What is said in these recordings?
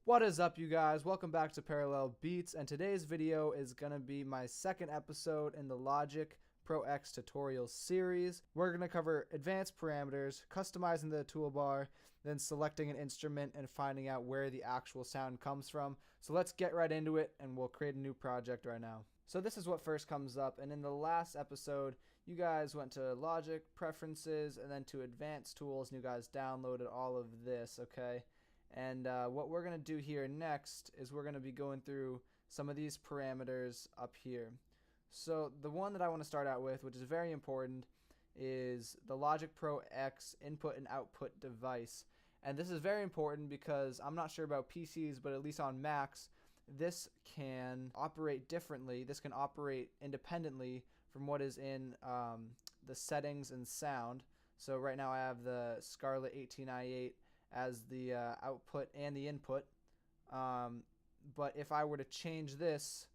What is up, you guys? Welcome back to Parallel Beats, and today's video is going to be my second episode in the Logic Pro X tutorial series. We're going to cover advanced parameters, customizing the toolbar, then selecting an instrument and finding out where the actual sound comes from. So let's get right into it, and we'll create a new project right now. So this is what first comes up, and in the last episode, you guys went to Logic, Preferences, and then to Advanced Tools, and you guys downloaded all of this, okay? And what we're going to do here next is we're going to be going through some of these parameters up here. So the one that I want to start out with, which is very important, is the Logic Pro X input and output device. And this is very important because I'm not sure about PCs, but at least on Macs, this can operate differently. This can operate independently from what is in the settings and sound. So right now I have the Scarlett 18i8 as the output and the input. But if I were to change this,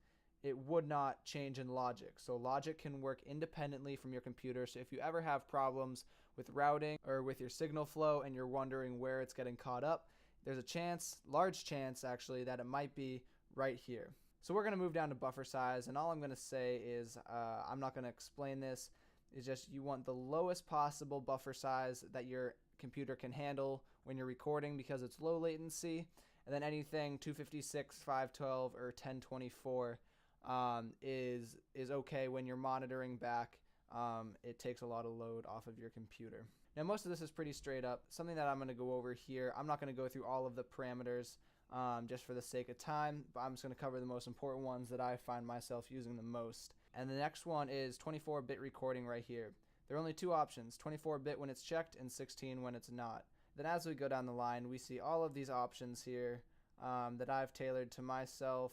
it would not change in Logic. So Logic can work independently from your computer. So if you ever have problems with routing or with your signal flow and you're wondering where it's getting caught up, there's a chance, large chance actually, that it might be right here. So we're going to move down to buffer size, and all I'm going to say is I'm not going to explain this. It's just you want the lowest possible buffer size that your computer can handle when you're recording because it's low latency, and then anything 256, 512, or 1024 is okay when you're monitoring back. It takes a lot of load off of your computer. Now most of this is pretty straight up. Something that I'm going to go over here, I'm not going to go through all of the parameters just for the sake of time, but I'm just going to cover the most important ones that I find myself using the most. And the next one is 24-bit recording right here. There are only two options, 24-bit when it's checked and 16 when it's not. Then as we go down the line, we see all of these options here that I've tailored to myself,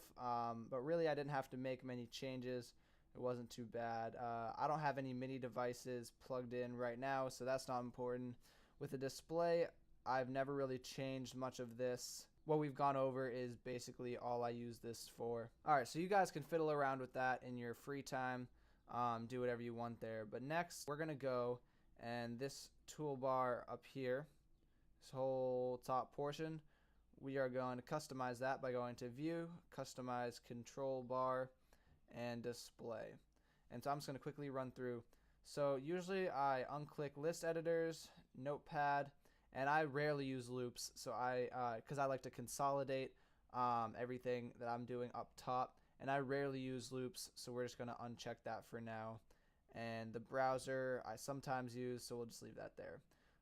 but really I didn't have to make many changes. It wasn't too bad. I don't have any MIDI devices plugged in right now, so that's not important. With the display, I've never really changed much of this. What we've gone over is basically all I use this for. Alright, so you guys can fiddle around with that in your free time. Do whatever you want there. But next, we're going to go, and this toolbar up here, this whole top portion, we are going to customize that by going to View, Customize Control Bar, and Display. And so I'm just going to quickly run through. So usually I unclick List Editors, Notepad, and I rarely use loops, so because I like to consolidate everything that I'm doing up top, and I rarely use loops, so we're just going to uncheck that for now. And the browser I sometimes use, so we'll just leave that there.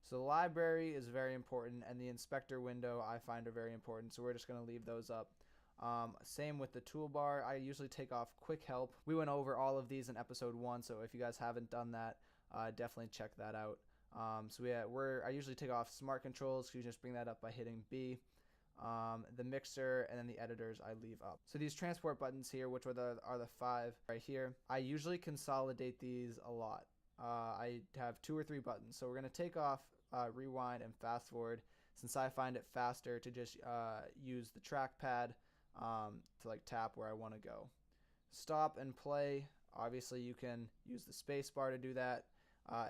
So the library is very important, and the inspector window I find are very important, so we're just going to leave those up. Same with the toolbar. I usually take off quick help. We went over all of these in episode 1, so if you guys haven't done that, definitely check that out. I usually take off smart controls, so you just bring that up by hitting B. The mixer and then the editors I leave up. So these transport buttons here, which are the 5 right here, I usually consolidate these a lot. I have 2 or 3 buttons, so we're going to take off rewind and fast forward, since I find it faster to just use the trackpad to like tap where I want to go. Stop and play, obviously you can use the space bar to do that,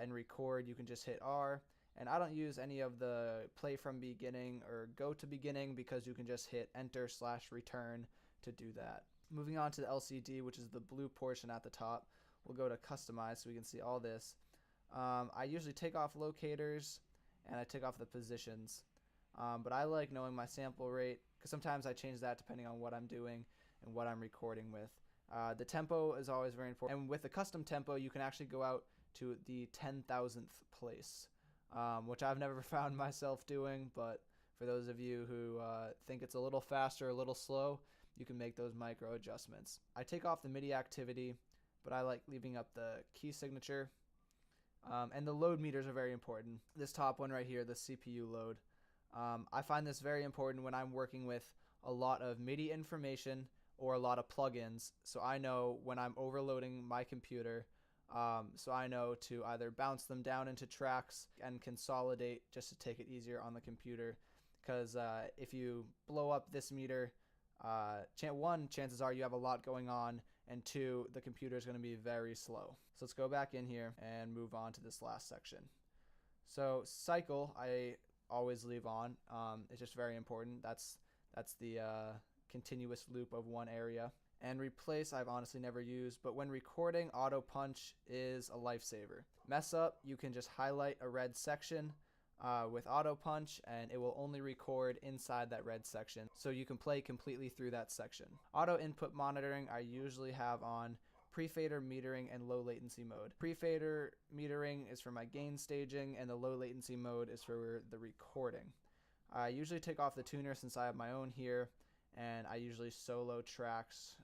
and record you can just hit R. And I don't use any of the play from beginning or go to beginning because you can just hit enter/return to do that. Moving on to the LCD, which is the blue portion at the top, we'll go to customize so we can see all this. I usually take off locators and I take off the positions, but I like knowing my sample rate because sometimes I change that depending on what I'm doing and what I'm recording with. The tempo is always very important, and with the custom tempo you can actually go out to the 10,000th place. Which I've never found myself doing, but for those of you who think it's a little faster, a little slow, you can make those micro adjustments. I take off the MIDI activity, but I like leaving up the key signature. And the load meters are very important. This top one right here, the CPU load. I find this very important when I'm working with a lot of MIDI information or a lot of plugins, so I know when I'm overloading my computer. So I know to either bounce them down into tracks and consolidate just to take it easier on the computer, because if you blow up this meter, chances are you have a lot going on, and 2, the computer is going to be very slow. So let's go back in here and move on to this last section. So cycle I always leave on. It's just very important. That's That's the continuous loop of one area. And replace I've honestly never used, but when recording, auto punch is a lifesaver. Mess up, you can just highlight a red section with auto punch, and it will only record inside that red section, so you can play completely through that section. Auto input monitoring I usually have on pre-fader metering and low latency mode. Pre-fader metering is for my gain staging, and the low latency mode is for the recording. I usually take off the tuner since I have my own here, and I usually solo tracks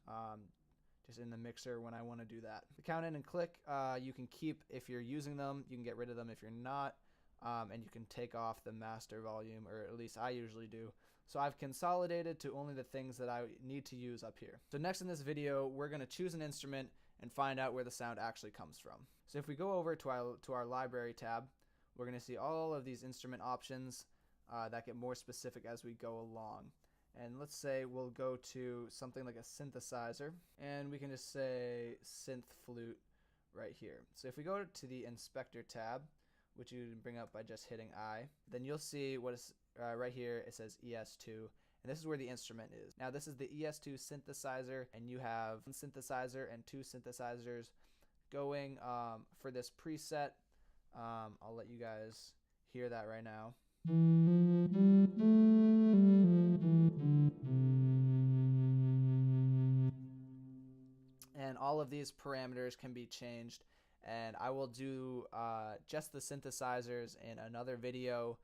just in the mixer when I want to do that. The count in and click you can keep if you're using them, you can get rid of them if you're not. And you can take off the master volume, or at least I usually do. So I've consolidated to only the things that I need to use up here. So next in this video, we're going to choose an instrument and find out where the sound actually comes from. So if we go over to our library tab, we're going to see all of these instrument options that get more specific as we go along. And let's say we'll go to something like a synthesizer, and we can just say synth flute right here. So if we go to the inspector tab, which you can bring up by just hitting I, then you'll see what is right here. It says ES2, and this is where the instrument is. Now this is the ES2 synthesizer, and you have one synthesizer and two synthesizers going for this preset. I'll let you guys hear that right now. And all of these parameters can be changed, and I will do just the synthesizers in another video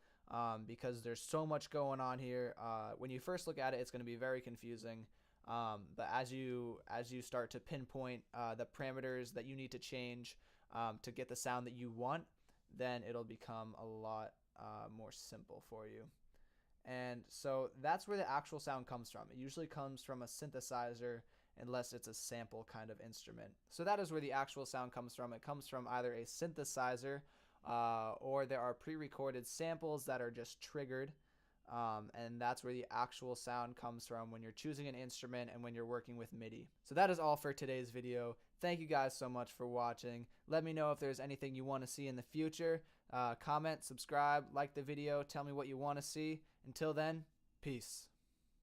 because there's so much going on here. When you first look at it, it's going to be very confusing, but as you start to pinpoint the parameters that you need to change to get the sound that you want, then it'll become a lot more simple for you. And so that's where the actual sound comes from. It usually comes from a synthesizer, unless it's a sample kind of instrument. So that is where the actual sound comes from. It comes from either a synthesizer or there are pre-recorded samples that are just triggered, and that's where the actual sound comes from when you're choosing an instrument and when you're working with MIDI. So that is all for today's video. Thank you guys so much for watching. Let me know if there's anything you want to see in the future. Comment, subscribe, like the video, tell me what you want to see. Until then, peace.